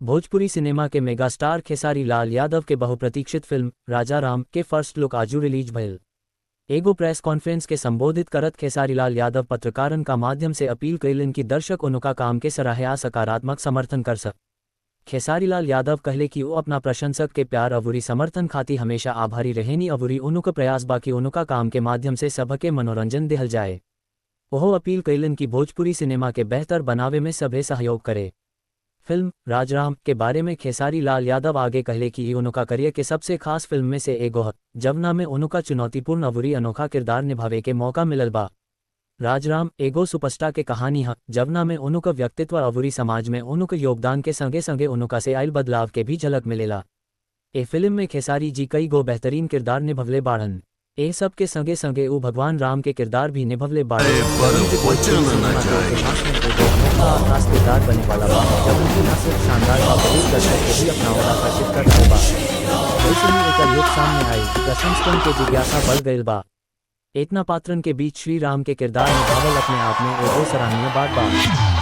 Bhojpuri cinema के megastar Khesari Lal Yadav के बहुप्रतीक्षित फिल्म राजा राम के फर्स्ट लुक आजू रिलीज भइल। एगो प्रेस कॉन्फ्रेंस के संबोधित करत खेसारी लाल यादव पत्रकारन का माध्यम से अपील कइलन कि दर्शक उनका काम के सराहया सकारात्मक समर्थन कर सक। खेसारी लाल यादव कहले कि वो अपना प्रशंसक के प्यार अवुरी समर्थन खाती हमेशा आभारी रहेनी अवुरी उनका प्रयास बाकी उनका काम के माध्यम से सबके मनोरंजन दिहल जाए। वह अपील कइलन कि भोजपुरी सिनेमा के बेहतर बनावे में सभे सहयोग करे। फिल्म राजराम के बारे में खेसारी लाल यादव आगे कहले कि ये उनका करियर के सबसे खास फिल्म में से एगो है, जवना में उनका चुनौतीपूर्ण अवुरी अनोखा किरदार निभावे के मौका मिलल बा। राजराम एगो सुपरस्टार के कहानी है, जवना में उनका व्यक्तित्व अवुरी समाज में उनका योगदान के संगे संगे उनका से आयल बदलाव के भी झलक मिलेला। ए फिल्म में खेसारी जी कई गो बेहतरीन किरदार निभवले बाड़न। ए सब के संगे संगे उ भगवान राम के किरदार भी निभवले बाड़न। खास किरदार बने वाला बा, जब उनकी न सिर्फ शानदार बा बल्कि दर्शक को भी अपना ओर आकर्षित कर रहा बा। वैसे ही एक युग सामने आई, दर्शकन के जिज्ञासा बढ़ गइल बा। इतना पात्रन के बीच श्री राम के किरदार निभावल अपने आप में एगो सराहनीय बात बा।